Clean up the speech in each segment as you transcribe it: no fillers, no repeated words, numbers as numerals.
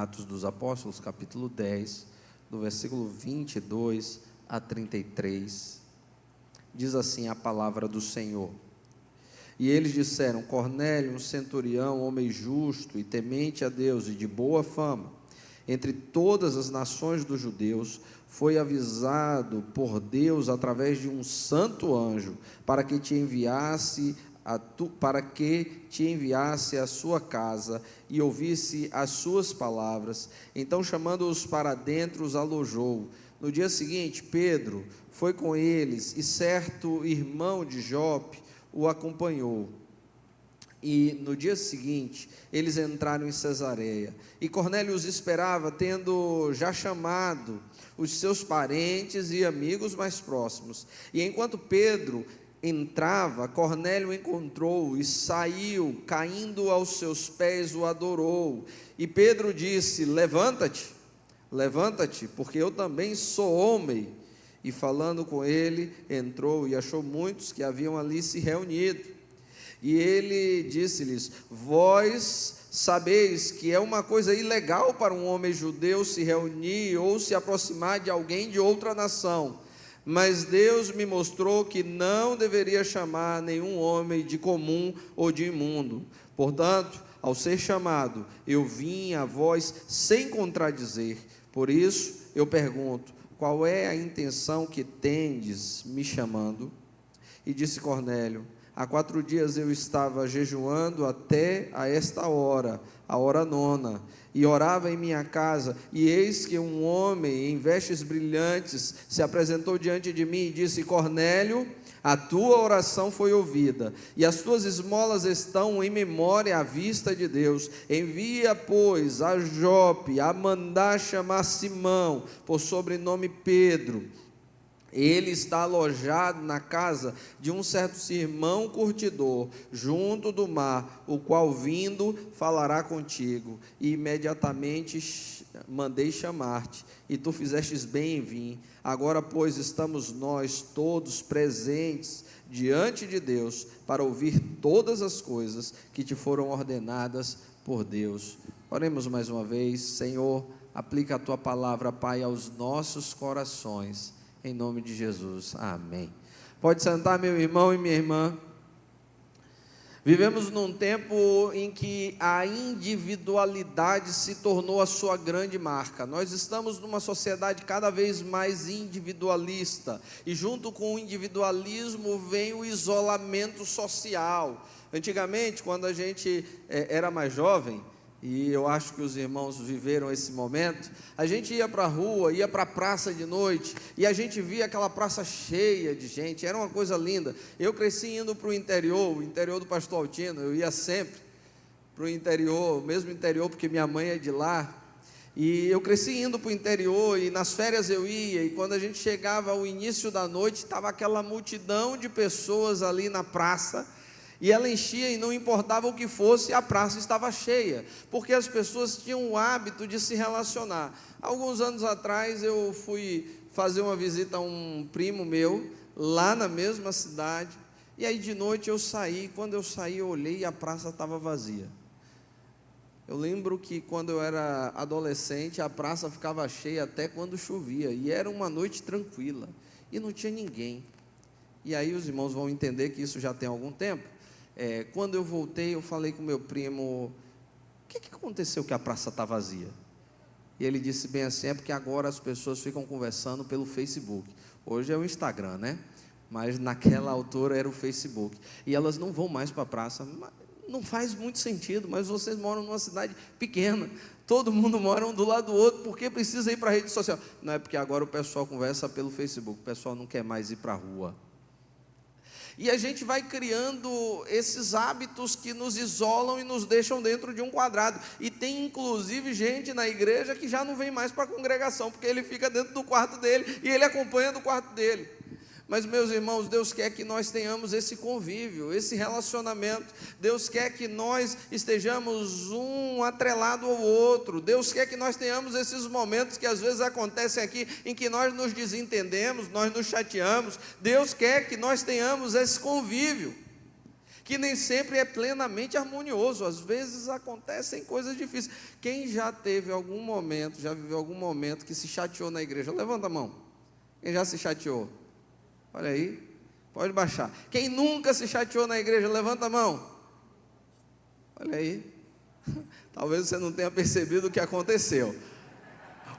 Atos dos Apóstolos, capítulo 10, do versículo 22 a 33, diz assim a palavra do Senhor: E eles disseram: Cornélio, um centurião, homem justo e temente a Deus e de boa fama, entre todas as nações dos judeus, foi avisado por Deus através de um santo anjo, para que te enviasse à sua casa e ouvisse as suas palavras. Então, chamando-os para dentro, os alojou. No dia seguinte, Pedro foi com eles, e certo irmão de Jope o acompanhou. E no dia seguinte, eles entraram em Cesareia, e Cornélio os esperava, tendo já chamado os seus parentes e amigos mais próximos. E enquanto Pedro entrava, Cornélio encontrou e saiu, caindo aos seus pés, o adorou. E Pedro disse: Levanta-te, levanta-te, porque eu também sou homem. E falando com ele, entrou e achou muitos que haviam ali se reunido. E ele disse-lhes: Vós sabeis que é uma coisa ilegal para um homem judeu se reunir ou se aproximar de alguém de outra nação. Mas Deus me mostrou que não deveria chamar nenhum homem de comum ou de imundo. Portanto, ao ser chamado, eu vim a vós sem contradizer. Por isso, eu pergunto: qual é a intenção que tendes me chamando? E disse Cornélio: há 4 dias eu estava jejuando até a esta hora, a hora 9, e orava em minha casa, e eis que um homem em vestes brilhantes se apresentou diante de mim e disse: Cornélio, a tua oração foi ouvida, e as tuas esmolas estão em memória à vista de Deus. Envia, pois, a Jope a mandar chamar Simão, por sobrenome Pedro. Ele está alojado na casa de um certo Simão curtidor, junto do mar, o qual vindo falará contigo. E imediatamente mandei chamar-te, e tu fizestes bem em vir. Agora, pois, estamos nós todos presentes diante de Deus, para ouvir todas as coisas que te foram ordenadas por Deus. Oremos mais uma vez. Senhor, aplica a tua palavra, Pai, aos nossos corações. Em nome de Jesus, amém. Pode sentar, meu irmão e minha irmã. Vivemos num tempo em que a individualidade se tornou a sua grande marca. Nós estamos numa sociedade cada vez mais individualista, e junto com o individualismo vem o isolamento social. Antigamente, quando a gente era mais jovem, e eu acho que os irmãos viveram esse momento, a gente ia para a rua, ia para a praça de noite, e a gente via aquela praça cheia de gente, era uma coisa linda. Eu cresci indo para o interior do Pastor Altino, eu ia sempre para o interior, mesmo interior porque minha mãe é de lá, e eu cresci indo para o interior, e nas férias eu ia, e quando a gente chegava ao início da noite, estava aquela multidão de pessoas ali na praça, e ela enchia, e não importava o que fosse, a praça estava cheia, porque as pessoas tinham o hábito de se relacionar. Alguns anos atrás eu fui fazer uma visita a um primo meu, lá na mesma cidade, e aí de noite eu saí. Quando eu saí, eu olhei e a praça estava vazia. Eu lembro que quando eu era adolescente, a praça ficava cheia até quando chovia, e era uma noite tranquila, e não tinha ninguém. E aí os irmãos vão entender que isso já tem algum tempo. Quando eu voltei, eu falei com meu primo: o que aconteceu que a praça está vazia? E ele disse bem assim: é porque agora as pessoas ficam conversando pelo Facebook. Hoje é o Instagram, né? Mas naquela altura era o Facebook. E elas não vão mais para a praça. Não faz muito sentido, mas vocês moram numa cidade pequena, todo mundo mora um do lado do outro, por que precisa ir para a rede social? Não, é porque agora o pessoal conversa pelo Facebook, o pessoal não quer mais ir para a rua. E a gente vai criando esses hábitos que nos isolam e nos deixam dentro de um quadrado. E tem inclusive gente na igreja que já não vem mais para a congregação, porque ele fica dentro do quarto dele e ele acompanha do quarto dele. Mas, meus irmãos, Deus quer que nós tenhamos esse convívio, esse relacionamento. Deus quer que nós estejamos um atrelado ao outro. Deus quer que nós tenhamos esses momentos que às vezes acontecem aqui, em que nós nos desentendemos, nós nos chateamos. Deus quer que nós tenhamos esse convívio. que nem sempre é plenamente harmonioso. Às vezes acontecem coisas difíceis. Quem já teve algum momento, já viveu algum momento que se chateou na igreja? Levanta a mão. Quem já se chateou? Olha aí, pode baixar. Quem nunca se chateou na igreja? Levanta a mão. Olha aí. Talvez você não tenha percebido o que aconteceu,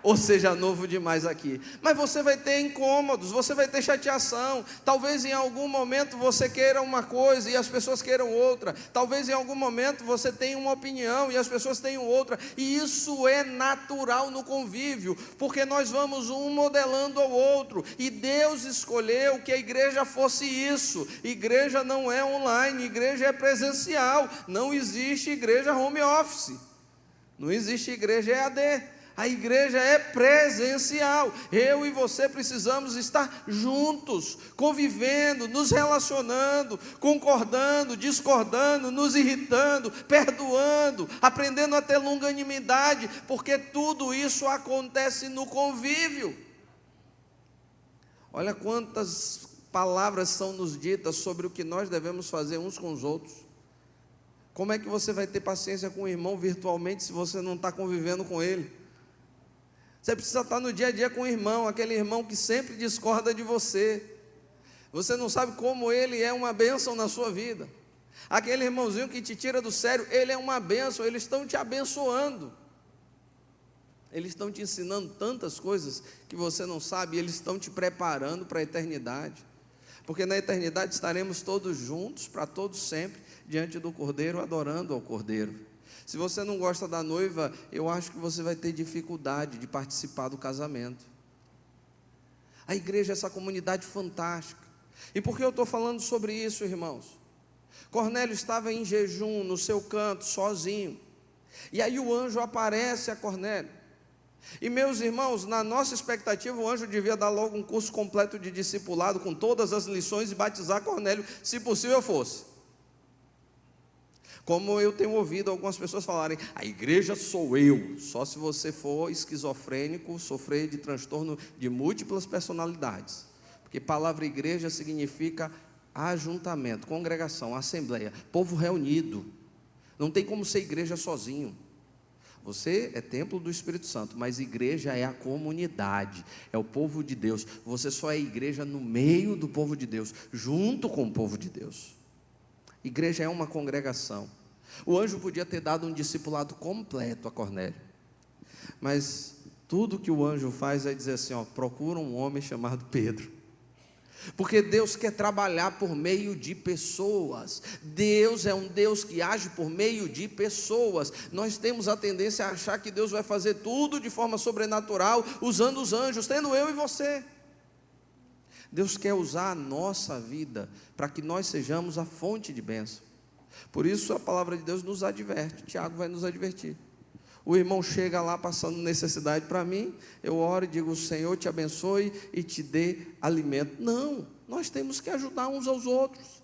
ou seja novo demais aqui. Mas você vai ter incômodos, você vai ter chateação. Talvez em algum momento você queira uma coisa e as pessoas queiram outra. Talvez em algum momento você tenha uma opinião e as pessoas tenham outra. E isso é natural no convívio, porque nós vamos um modelando ao outro. E Deus escolheu que a igreja fosse isso. Igreja não é online, igreja é presencial. Não existe igreja home office. Não existe igreja EAD. A igreja é presencial. Eu e você precisamos estar juntos, convivendo, nos relacionando, concordando, discordando, nos irritando, perdoando, aprendendo a ter longanimidade, porque tudo isso acontece no convívio. Olha quantas palavras são nos ditas sobre o que nós devemos fazer uns com os outros. Como é que você vai ter paciência com o irmão virtualmente se você não está convivendo com ele? Você precisa estar no dia a dia com o irmão, aquele irmão que sempre discorda de você. Você não sabe como ele é uma bênção na sua vida. Aquele irmãozinho que te tira do sério, ele é uma bênção, eles estão te abençoando. Eles estão te ensinando tantas coisas que você não sabe, e eles estão te preparando para a eternidade. Porque na eternidade estaremos todos juntos, para todos sempre, diante do Cordeiro, adorando ao Cordeiro. Se você não gosta da noiva, eu acho que você vai ter dificuldade de participar do casamento. A igreja é essa comunidade fantástica. E por que eu estou falando sobre isso, irmãos? Cornélio estava em jejum, no seu canto, sozinho. E aí o anjo aparece a Cornélio. E meus irmãos, na nossa expectativa, o anjo devia dar logo um curso completo de discipulado, com todas as lições, e batizar Cornélio, se possível fosse. Como eu tenho ouvido algumas pessoas falarem, a igreja sou eu. Só se você for esquizofrênico, sofrer de transtorno de múltiplas personalidades. Porque palavra igreja significa ajuntamento, congregação, assembleia, povo reunido. Não tem como ser igreja sozinho. Você é templo do Espírito Santo, mas igreja é a comunidade, é o povo de Deus. Você só é igreja no meio do povo de Deus, junto com o povo de Deus. Igreja é uma congregação. O anjo podia ter dado um discipulado completo a Cornélio, mas tudo que o anjo faz é dizer assim, procura um homem chamado Pedro, porque Deus quer trabalhar por meio de pessoas. Deus é um Deus que age por meio de pessoas. Nós temos a tendência a achar que Deus vai fazer tudo de forma sobrenatural, usando os anjos, tendo eu e você. Deus quer usar a nossa vida para que nós sejamos a fonte de bênção. Por isso a palavra de Deus nos adverte. Tiago vai nos advertir. O irmão chega lá passando necessidade para mim, eu oro e digo, o Senhor te abençoe e te dê alimento. Não, nós temos que ajudar uns aos outros.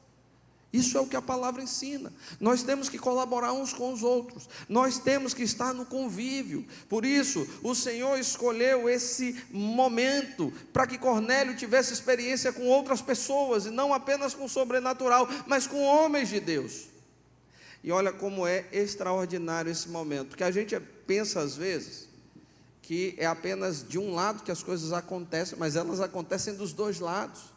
Isso é o que a palavra ensina. Nós temos que colaborar uns com os outros. Nós temos que estar no convívio. Por isso, o Senhor escolheu esse momento para que Cornélio tivesse experiência com outras pessoas, e não apenas com o sobrenatural, mas com homens de Deus. E olha como é extraordinário esse momento, porque a gente pensa às vezes que é apenas de um lado que as coisas acontecem, mas elas acontecem dos dois lados.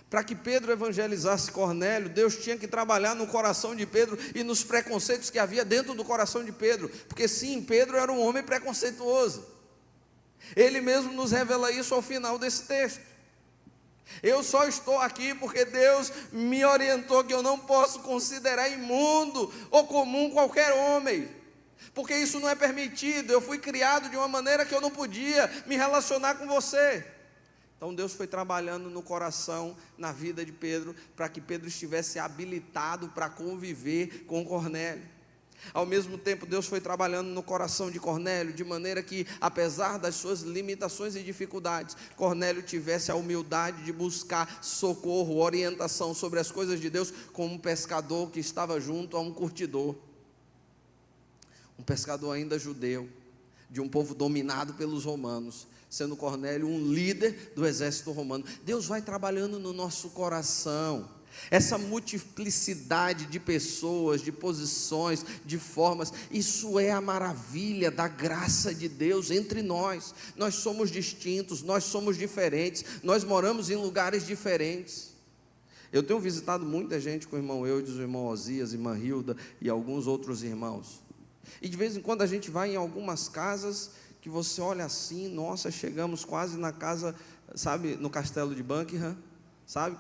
Para que Pedro evangelizasse Cornélio, Deus tinha que trabalhar no coração de Pedro e nos preconceitos que havia dentro do coração de Pedro, porque sim, Pedro era um homem preconceituoso. Ele mesmo nos revela isso ao final desse texto. Eu só estou aqui porque Deus me orientou que eu não posso considerar imundo ou comum qualquer homem, porque isso não é permitido. Eu fui criado de uma maneira que eu não podia me relacionar com você. Então Deus foi trabalhando no coração, na vida de Pedro, para que Pedro estivesse habilitado para conviver com Cornélio. Ao mesmo tempo, Deus foi trabalhando no coração de Cornélio, de maneira que, apesar das suas limitações e dificuldades, Cornélio tivesse a humildade de buscar socorro, orientação sobre as coisas de Deus, como um pescador que estava junto a um curtidor. Um pescador ainda judeu, de um povo dominado pelos romanos, sendo Cornélio um líder do exército romano. Deus vai trabalhando no nosso coração. essa multiplicidade de pessoas, de posições, de formas, isso é a maravilha da graça de Deus entre nós. Nós somos distintos, nós somos diferentes, nós moramos em lugares diferentes. Eu tenho visitado muita gente com o irmão Eudes, o irmão Osias, a irmã Hilda e alguns outros irmãos. E de vez em quando a gente vai em algumas casas que você olha assim, nossa, chegamos quase na casa, sabe, no castelo de Buckingham, sabe?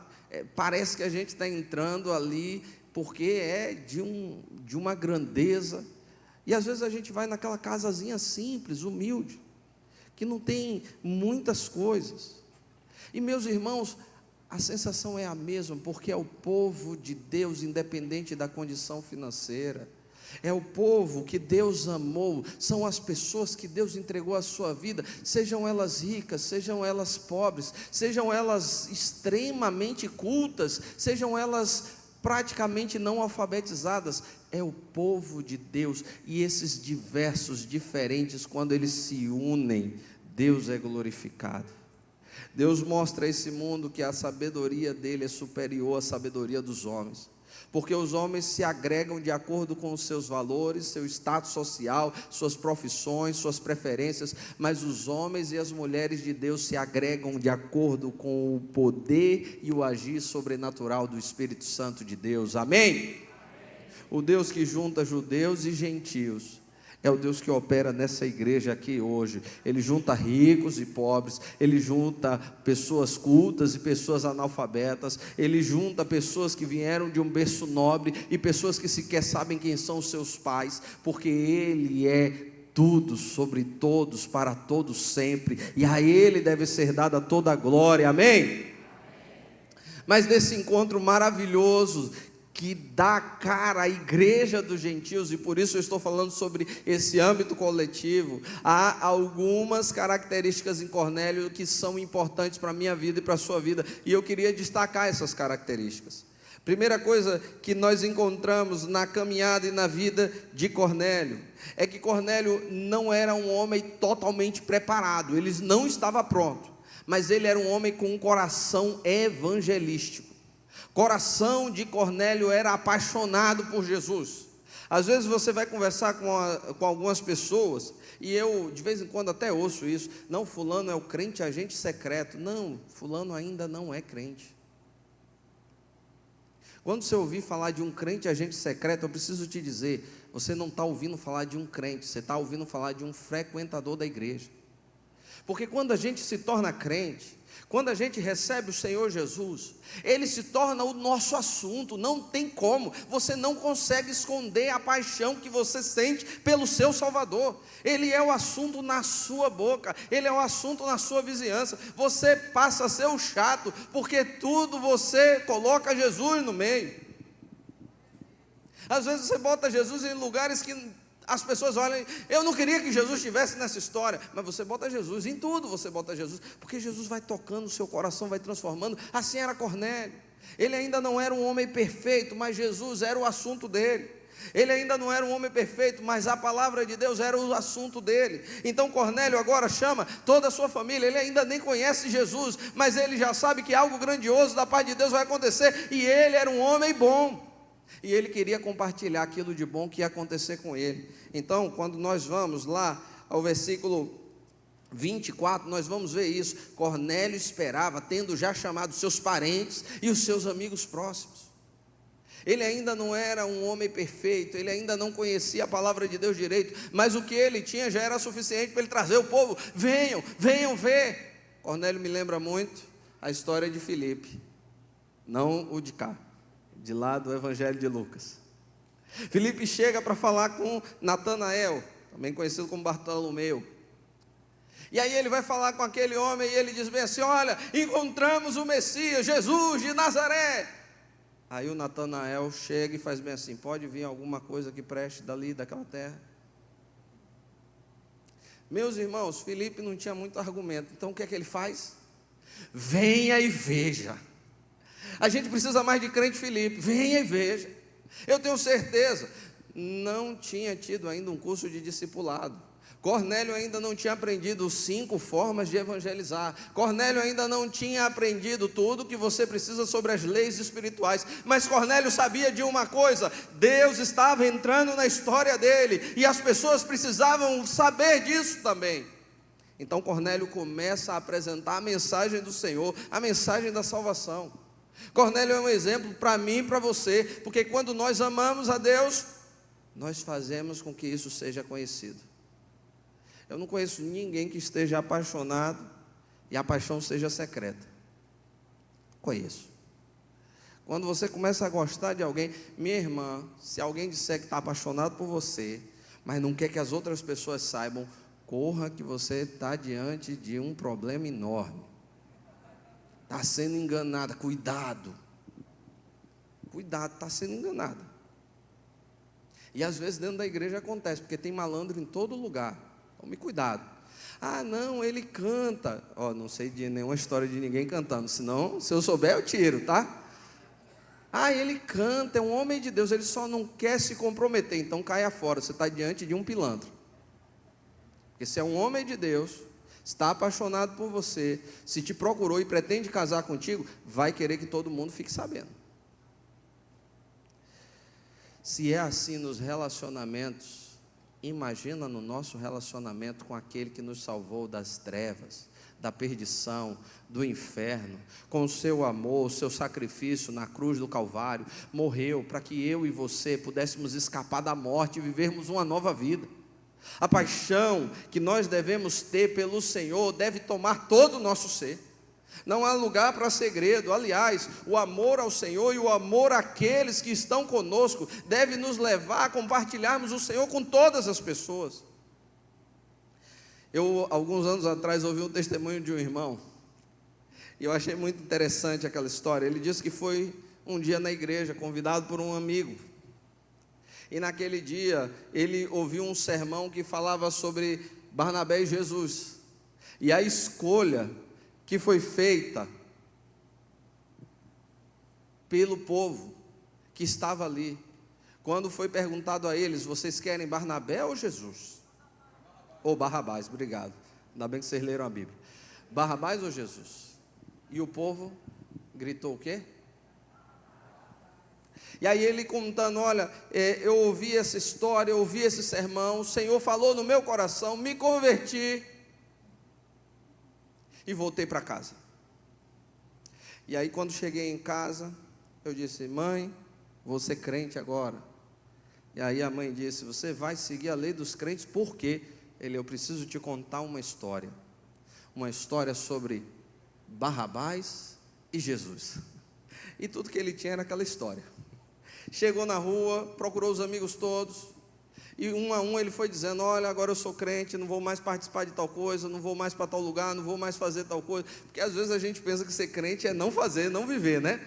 Parece que a gente está entrando ali, porque é de uma grandeza. E às vezes a gente vai naquela casazinha simples, humilde, que não tem muitas coisas. E meus irmãos, a sensação é a mesma, porque é o povo de Deus, independente da condição financeira. É o povo que Deus amou, são as pessoas que Deus entregou a sua vida, sejam elas ricas, sejam elas pobres, sejam elas extremamente cultas, sejam elas praticamente não alfabetizadas. É o povo de Deus, e esses diversos, diferentes, quando eles se unem, Deus é glorificado. Deus mostra a esse mundo que a sabedoria dele é superior à sabedoria dos homens, porque os homens se agregam de acordo com os seus valores, seu status social, suas profissões, suas preferências, mas os homens e as mulheres de Deus se agregam de acordo com o poder e o agir sobrenatural do Espírito Santo de Deus. Amém? O Deus que junta judeus e gentios é o Deus que opera nessa igreja aqui hoje. Ele junta ricos e pobres, Ele junta pessoas cultas e pessoas analfabetas, Ele junta pessoas que vieram de um berço nobre e pessoas que sequer sabem quem são os seus pais, porque Ele é tudo, sobre todos, para todos sempre, e a Ele deve ser dada toda a glória. Amém? Mas desse encontro maravilhoso, que dá cara à igreja dos gentios, e por isso eu estou falando sobre esse âmbito coletivo, há algumas características em Cornélio que são importantes para a minha vida e para a sua vida, e eu queria destacar essas características. Primeira coisa que nós encontramos na caminhada e na vida de Cornélio, é que Cornélio não era um homem totalmente preparado, ele não estava pronto, mas ele era um homem com um coração evangelístico. Coração de Cornélio era apaixonado por Jesus. Às vezes você vai conversar com algumas pessoas, e eu de vez em quando até ouço isso: não, fulano é o crente agente secreto. Não, fulano ainda não é crente. Quando você ouvir falar de um crente agente secreto, eu preciso te dizer, você não está ouvindo falar de um crente, você está ouvindo falar de um frequentador da igreja. Porque quando a gente se torna crente, quando a gente recebe o Senhor Jesus, Ele se torna o nosso assunto. Não tem como, você não consegue esconder a paixão que você sente pelo seu Salvador. Ele é o assunto na sua boca, Ele é o assunto na sua vizinhança. Você passa a ser o chato, porque tudo você coloca Jesus no meio. Às vezes você bota Jesus em lugares que as pessoas olham: eu não queria que Jesus estivesse nessa história, mas você bota Jesus em tudo, você bota Jesus, porque Jesus vai tocando o seu coração, vai transformando. Assim era Cornélio. Ele ainda não era um homem perfeito, mas Jesus era o assunto dele. Ele ainda não era um homem perfeito, mas a palavra de Deus era o assunto dele. Então Cornélio agora chama toda a sua família. Ele ainda nem conhece Jesus, mas ele já sabe que algo grandioso da parte de Deus vai acontecer, e ele era um homem bom, e ele queria compartilhar aquilo de bom que ia acontecer com ele. Então, quando nós vamos lá ao versículo 24, nós vamos ver isso. Cornélio esperava, tendo já chamado seus parentes e os seus amigos próximos. Ele ainda não era um homem perfeito, ele ainda não conhecia a palavra de Deus direito, mas o que ele tinha já era suficiente para ele trazer o povo: venham, venham ver. Cornélio me lembra muito a história de Filipe, não o de cá, de lá do Evangelho de Lucas. Filipe chega para falar com Natanael, também conhecido como Bartolomeu, e aí ele vai falar com aquele homem, e ele diz bem assim: olha, encontramos o Messias, Jesus de Nazaré. Aí o Natanael chega e faz bem assim: pode vir alguma coisa que preste dali, daquela terra? Meus irmãos, Filipe não tinha muito argumento, então o que é que ele faz? Venha e veja. A gente precisa mais de crente Filipe, venha e veja. Eu tenho certeza, não tinha tido ainda um curso de discipulado. Cornélio ainda não tinha aprendido 5 formas de evangelizar. Cornélio ainda não tinha aprendido tudo que você precisa sobre as leis espirituais. Mas Cornélio sabia de uma coisa: Deus estava entrando na história dele, e as pessoas precisavam saber disso também. Então Cornélio começa a apresentar a mensagem do Senhor, a mensagem da salvação. Cornélio é um exemplo para mim e para você, porque quando nós amamos a Deus, nós fazemos com que isso seja conhecido. Eu não conheço ninguém que esteja apaixonado e a paixão seja secreta. Conheço. Quando você começa a gostar de alguém, minha irmã, se alguém disser que está apaixonado por você, mas não quer que as outras pessoas saibam, corra, que você está diante de um problema enorme. Está sendo enganada, cuidado. Cuidado, está sendo enganada. E às vezes dentro da igreja acontece, porque tem malandro em todo lugar. Tome cuidado. Ah, não, ele canta. Não sei de nenhuma história de ninguém cantando, senão, se eu souber, eu tiro, tá? Ah, ele canta, é um homem de Deus, ele só não quer se comprometer, então caia fora, você está diante de um pilantra. Porque se é um homem de Deus, está apaixonado por você, se te procurou e pretende casar contigo, vai querer que todo mundo fique sabendo. Se é assim nos relacionamentos, imagina no nosso relacionamento com aquele que nos salvou das trevas, da perdição, do inferno, com o seu amor, o seu sacrifício na cruz do Calvário, morreu para que eu e você pudéssemos escapar da morte e vivermos uma nova vida. A paixão que nós devemos ter pelo Senhor deve tomar todo o nosso ser. Não há lugar para segredo. Aliás, o amor ao Senhor e o amor àqueles que estão conosco deve nos levar a compartilharmos o Senhor com todas as pessoas. Eu, alguns anos atrás, ouvi um testemunho de um irmão, e eu achei muito interessante aquela história. Ele disse que foi um dia na igreja, convidado por um amigo, e naquele dia ele ouviu um sermão que falava sobre Barnabé e Jesus, e a escolha que foi feita pelo povo que estava ali. Quando foi perguntado a eles: vocês querem Barnabé ou Jesus? Ou Barrabás, obrigado, ainda bem que vocês leram a Bíblia. Barrabás ou Jesus? E o povo gritou o quê? E aí ele contando: olha, eu ouvi essa história, eu ouvi esse sermão, o Senhor falou no meu coração, me converti e voltei para casa. E aí quando cheguei em casa, eu disse: mãe, vou ser crente agora. E aí a mãe disse: você vai seguir a lei dos crentes, por quê? Eu preciso te contar uma história sobre Barrabás e Jesus. E tudo que ele tinha era aquela história. Chegou na rua, procurou os amigos todos, e um a um ele foi dizendo: olha, agora eu sou crente, não vou mais participar de tal coisa, não vou mais para tal lugar, não vou mais fazer tal coisa. Porque às vezes a gente pensa que ser crente é não fazer, não viver, né?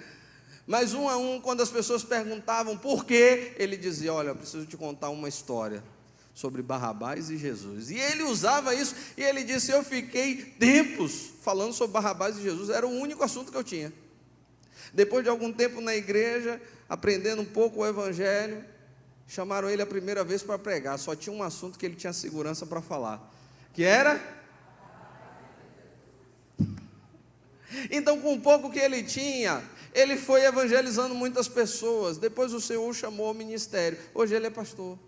Mas um a um, quando as pessoas perguntavam por quê, ele dizia: olha, eu preciso te contar uma história sobre Barrabás e Jesus. E ele usava isso, e ele disse: eu fiquei tempos falando sobre Barrabás e Jesus, era o único assunto que eu tinha. Depois de algum tempo na igreja, aprendendo um pouco o evangelho, chamaram ele a primeira vez para pregar. Só tinha um assunto que ele tinha segurança para falar, que era... Então, com o pouco que ele tinha, ele foi evangelizando muitas pessoas. Depois o Senhor o chamou ao ministério. Hoje ele é pastor.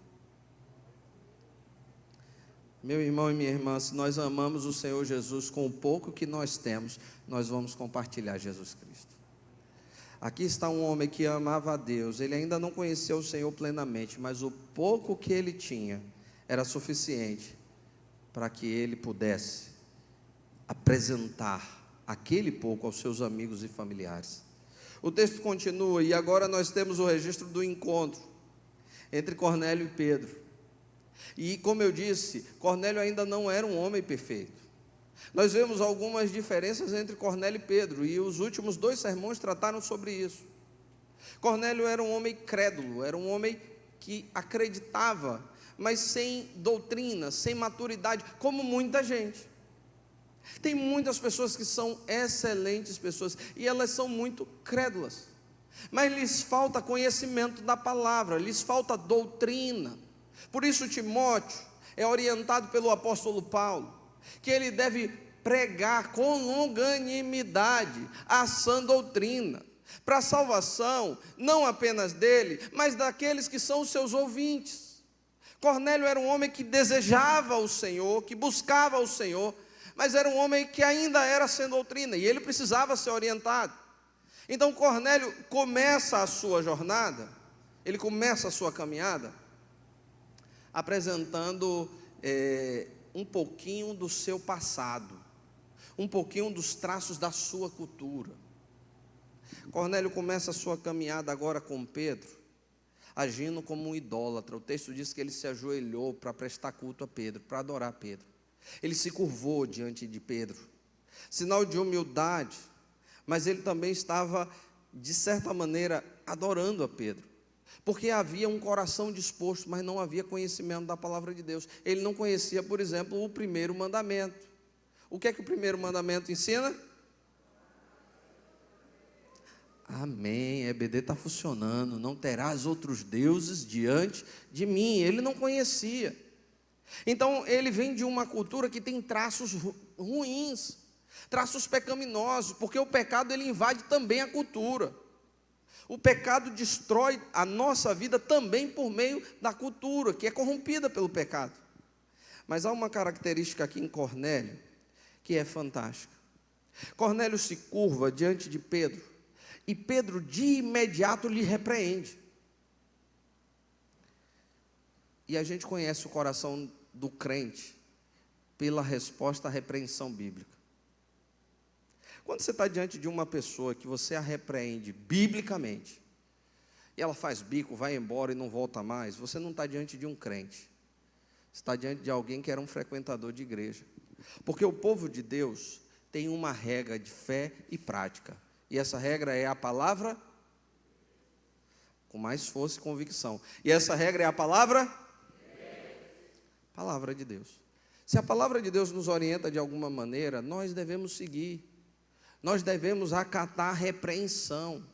Meu irmão e minha irmã, se nós amamos o Senhor Jesus, com o pouco que nós temos, nós vamos compartilhar Jesus Cristo. Aqui está um homem que amava a Deus. Ele ainda não conheceu o Senhor plenamente, mas o pouco que ele tinha era suficiente para que ele pudesse apresentar aquele pouco aos seus amigos e familiares. O texto continua, e agora nós temos o registro do encontro entre Cornélio e Pedro. E como eu disse, Cornélio ainda não era um homem perfeito. Nós vemos algumas diferenças entre Cornélio e Pedro, e os últimos 2 sermões trataram sobre isso. Cornélio era um homem crédulo, era um homem que acreditava, mas sem doutrina, sem maturidade, como muita gente. Tem muitas pessoas que são excelentes pessoas, e elas são muito crédulas, mas lhes falta conhecimento da palavra, lhes falta doutrina. Por isso Timóteo, é orientado pelo apóstolo Paulo, que ele deve pregar com longanimidade a sã doutrina, para a salvação, não apenas dele, mas daqueles que são os seus ouvintes. Cornélio era um homem que desejava o Senhor, que buscava o Senhor, mas era um homem que ainda era sem doutrina, e ele precisava ser orientado. Então Cornélio começa a sua jornada, ele começa a sua caminhada, apresentando um pouquinho do seu passado, um pouquinho dos traços da sua cultura. Cornélio começa a sua caminhada agora com Pedro, agindo como um idólatra. O texto diz que ele se ajoelhou para prestar culto a Pedro, para adorar Pedro. Ele se curvou diante de Pedro, sinal de humildade, mas ele também estava, de certa maneira, adorando a Pedro, porque havia um coração disposto, mas não havia conhecimento da palavra de Deus. Ele não conhecia, por exemplo, o primeiro mandamento. O que é que o primeiro mandamento ensina? Amém, EBD está funcionando. Não terás outros deuses diante de mim. Ele não conhecia. Então ele vem de uma cultura que tem traços ruins, traços pecaminosos, porque o pecado ele invade também a cultura. O pecado destrói a nossa vida também por meio da cultura, que é corrompida pelo pecado. Mas há uma característica aqui em Cornélio que é fantástica. Cornélio se curva diante de Pedro, e Pedro de imediato lhe repreende. E a gente conhece o coração do crente pela resposta à repreensão bíblica. Quando você está diante de uma pessoa que você a repreende biblicamente, e ela faz bico, vai embora e não volta mais, você não está diante de um crente. Você está diante de alguém que era um frequentador de igreja. Porque o povo de Deus tem uma regra de fé e prática. E essa regra é a palavra, com mais força e convicção. E essa regra é a palavra? Palavra de Deus. Se a palavra de Deus nos orienta de alguma maneira, nós devemos seguir. Nós devemos acatar a repreensão.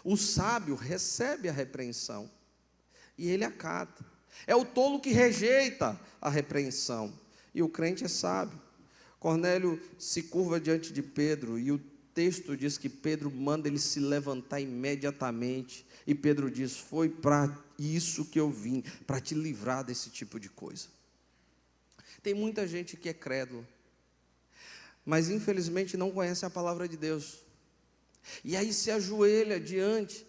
O sábio recebe a repreensão e ele acata. É o tolo que rejeita a repreensão, e o crente é sábio. Cornélio se curva diante de Pedro, e o texto diz que Pedro manda ele se levantar imediatamente, e Pedro diz: foi para isso que eu vim, para te livrar desse tipo de coisa. Tem muita gente que é crédula, mas infelizmente não conhece a palavra de Deus, e aí se ajoelha diante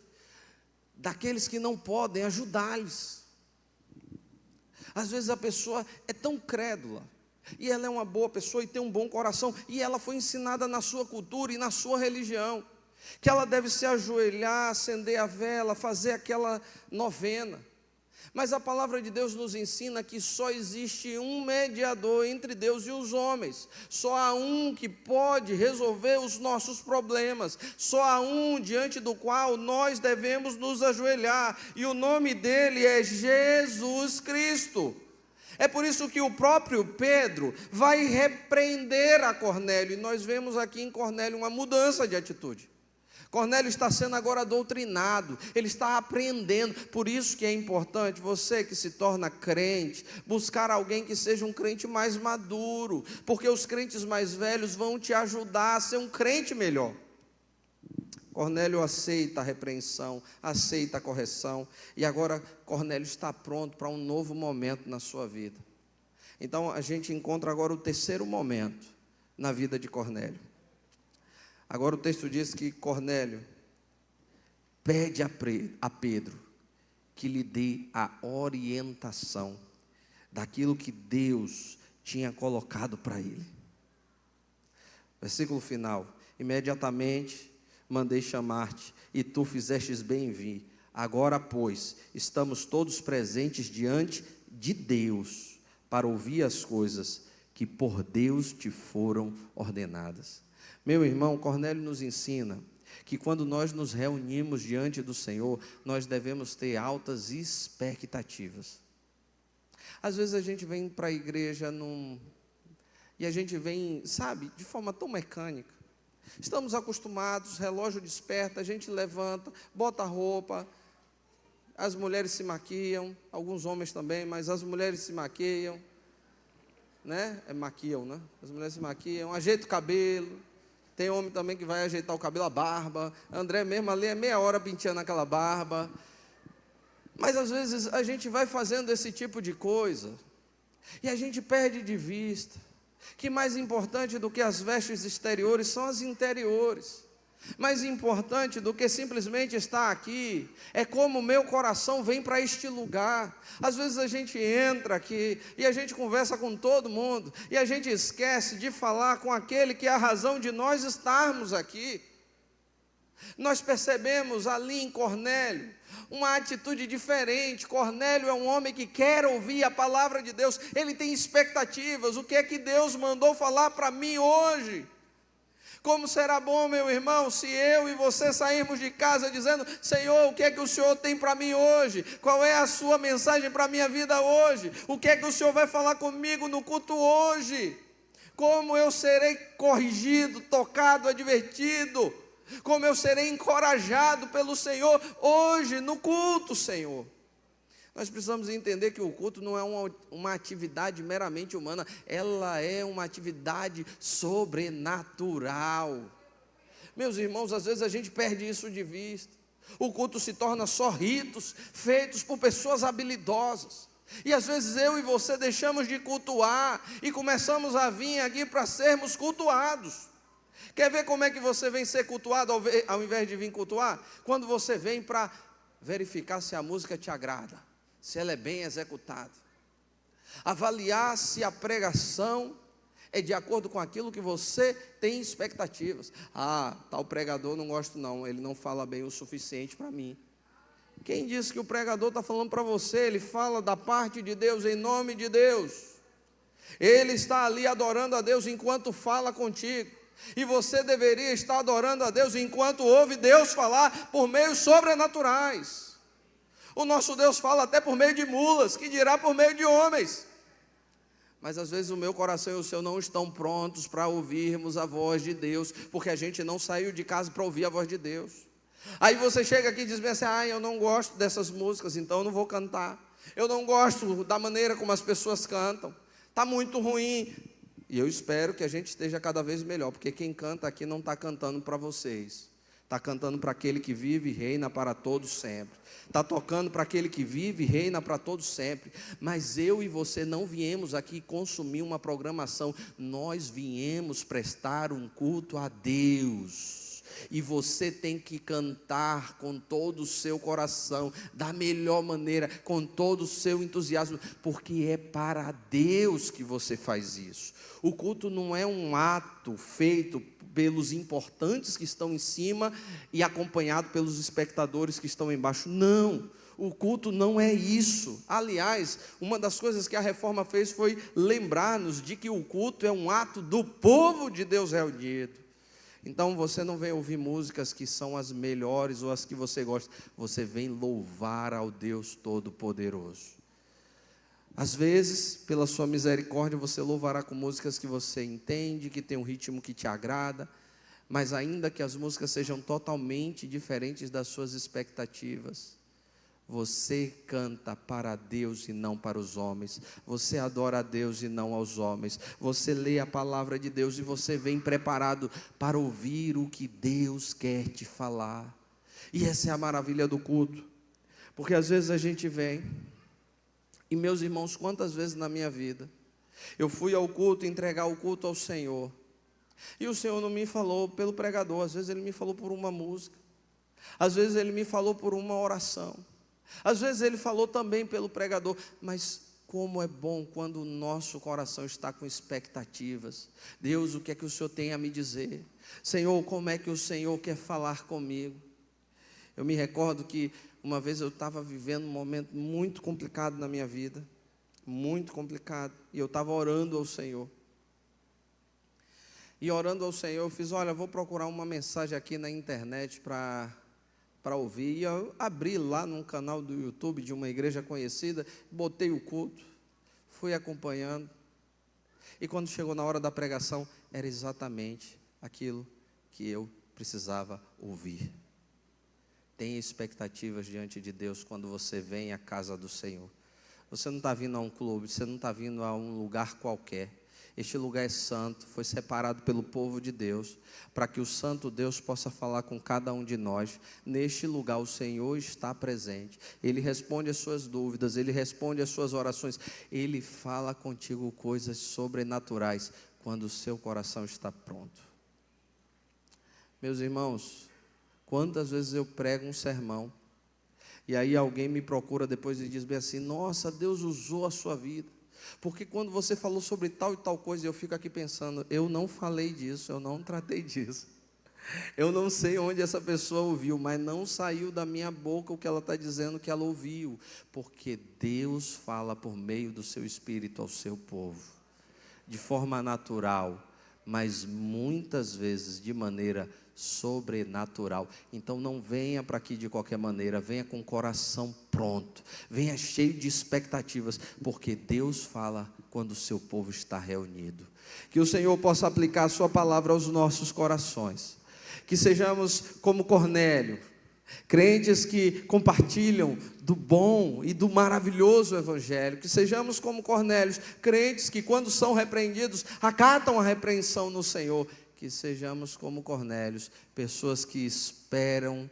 daqueles que não podem ajudá-los. Às vezes a pessoa é tão crédula, e ela é uma boa pessoa e tem um bom coração, e ela foi ensinada na sua cultura e na sua religião, que ela deve se ajoelhar, acender a vela, fazer aquela novena. Mas a palavra de Deus nos ensina que só existe um mediador entre Deus e os homens. Só há um que pode resolver os nossos problemas. Só há um diante do qual nós devemos nos ajoelhar. E o nome dele é Jesus Cristo. É por isso que o próprio Pedro vai repreender a Cornélio. E nós vemos aqui em Cornélio uma mudança de atitude. Cornélio está sendo agora doutrinado, ele está aprendendo. Por isso que é importante você que se torna crente, buscar alguém que seja um crente mais maduro, porque os crentes mais velhos vão te ajudar a ser um crente melhor. Cornélio aceita a repreensão, aceita a correção, e agora Cornélio está pronto para um novo momento na sua vida. Então a gente encontra agora o terceiro momento na vida de Cornélio. Agora o texto diz que Cornélio pede a Pedro que lhe dê a orientação daquilo que Deus tinha colocado para ele. Versículo final: imediatamente mandei chamar-te, e tu fizestes bem em vir. Agora, pois, estamos todos presentes diante de Deus, para ouvir as coisas que por Deus te foram ordenadas. Meu irmão, Cornélio nos ensina que quando nós nos reunimos diante do Senhor, nós devemos ter altas expectativas. Às vezes a gente vem para a igreja e a gente vem, sabe, de forma tão mecânica. Estamos acostumados, relógio desperta, a gente levanta, bota a roupa, as mulheres se maquiam, alguns homens também, mas as mulheres se maquiam, né? Maquiam, né? As mulheres se maquiam, ajeitam o cabelo. Tem homem também que vai ajeitar o cabelo, a barba. André mesmo ali é meia hora penteando aquela barba. Mas às vezes a gente vai fazendo esse tipo de coisa e a gente perde de vista que mais importante do que as vestes exteriores são as interiores. Mais importante do que simplesmente estar aqui é como o meu coração vem para este lugar. Às vezes a gente entra aqui e a gente conversa com todo mundo e a gente esquece de falar com aquele que é a razão de nós estarmos aqui. Nós percebemos ali em Cornélio uma atitude diferente. Cornélio é um homem que quer ouvir a palavra de Deus, ele tem expectativas. O que é que Deus mandou falar para mim hoje? Como será bom, meu irmão, se eu e você sairmos de casa dizendo: Senhor, o que é que o Senhor tem para mim hoje? Qual é a sua mensagem para a minha vida hoje? O que é que o Senhor vai falar comigo no culto hoje? Como eu serei corrigido, tocado, advertido? Como eu serei encorajado pelo Senhor hoje no culto, Senhor? Nós precisamos entender que o culto não é uma atividade meramente humana, ela é uma atividade sobrenatural. Meus irmãos, às vezes a gente perde isso de vista. O culto se torna só ritos feitos por pessoas habilidosas. E às vezes eu e você deixamos de cultuar e começamos a vir aqui para sermos cultuados. Quer ver como é que você vem ser cultuado ao invés de vir cultuar? Quando você vem para verificar se a música te agrada, se ela é bem executada, avaliar se a pregação é de acordo com aquilo que você tem expectativas. Tal pregador não gosto não, ele não fala bem o suficiente para mim. Quem disse que o pregador está falando para você? Ele fala da parte de Deus, em nome de Deus. Ele está ali adorando a Deus enquanto fala contigo. E você deveria estar adorando a Deus enquanto ouve Deus falar por meios sobrenaturais. O nosso Deus fala até por meio de mulas, que dirá por meio de homens. Mas às vezes o meu coração e o seu não estão prontos para ouvirmos a voz de Deus, porque a gente não saiu de casa para ouvir a voz de Deus. Aí você chega aqui e diz assim: eu não gosto dessas músicas, então eu não vou cantar. Eu não gosto da maneira como as pessoas cantam, está muito ruim. E eu espero que a gente esteja cada vez melhor, porque quem canta aqui não está cantando para vocês, está cantando para aquele que vive e reina para todos sempre, está tocando para aquele que vive e reina para todos sempre. Mas eu e você não viemos aqui consumir uma programação, nós viemos prestar um culto a Deus. E você tem que cantar com todo o seu coração, da melhor maneira, com todo o seu entusiasmo, porque é para Deus que você faz isso. O culto não é um ato feito pelos importantes que estão em cima e acompanhado pelos espectadores que estão embaixo. Não, o culto não é isso. Aliás, uma das coisas que a reforma fez foi lembrar-nos de que o culto é um ato do povo de Deus reunido. Então você não vem ouvir músicas que são as melhores ou as que você gosta, você vem louvar ao Deus Todo-Poderoso. Às vezes, pela sua misericórdia, você louvará com músicas que você entende, que tem um ritmo que te agrada, mas ainda que as músicas sejam totalmente diferentes das suas expectativas, você canta para Deus e não para os homens, você adora a Deus e não aos homens, você lê a palavra de Deus e você vem preparado para ouvir o que Deus quer te falar. E essa é a maravilha do culto, porque às vezes a gente vem, e meus irmãos, quantas vezes na minha vida eu fui ao culto, entregar o culto ao Senhor, e o Senhor não me falou pelo pregador, às vezes Ele me falou por uma música, às vezes Ele me falou por uma oração, às vezes Ele falou também pelo pregador, mas como é bom quando o nosso coração está com expectativas. Deus, o que é que o Senhor tem a me dizer? Senhor, como é que o Senhor quer falar comigo? Eu me recordo que uma vez eu estava vivendo um momento muito complicado na minha vida, muito complicado, e eu estava orando ao Senhor. E orando ao Senhor, eu fiz: olha, vou procurar uma mensagem aqui na internet para ouvir. E eu abri lá num canal do YouTube de uma igreja conhecida, botei o culto, fui acompanhando. E quando chegou na hora da pregação, era exatamente aquilo que eu precisava ouvir. Tenha expectativas diante de Deus quando você vem à casa do Senhor. Você não está vindo a um clube, você não está vindo a um lugar qualquer. Este lugar é santo, foi separado pelo povo de Deus, para que o santo Deus possa falar com cada um de nós. Neste lugar o Senhor está presente, Ele responde as suas dúvidas, Ele responde as suas orações, Ele fala contigo coisas sobrenaturais, quando o seu coração está pronto. Meus irmãos, quantas vezes eu prego um sermão, e aí alguém me procura depois e diz bem assim: nossa, Deus usou a sua vida, porque quando você falou sobre tal e tal coisa, eu fico aqui pensando, eu não falei disso, eu não tratei disso, eu não sei onde essa pessoa ouviu, mas não saiu da minha boca o que ela está dizendo que ela ouviu, porque Deus fala por meio do seu Espírito ao seu povo, de forma natural, mas muitas vezes de maneira sobrenatural. Então não venha para aqui de qualquer maneira, venha com o coração pronto, venha cheio de expectativas, porque Deus fala quando o seu povo está reunido. Que o Senhor possa aplicar a sua palavra aos nossos corações, que sejamos como Cornélio, crentes que compartilham do bom e do maravilhoso Evangelho, que sejamos como Cornélios, crentes que quando são repreendidos, acatam a repreensão no Senhor, que sejamos como Cornélios, pessoas que esperam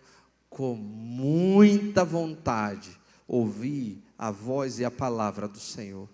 com muita vontade ouvir a voz e a palavra do Senhor.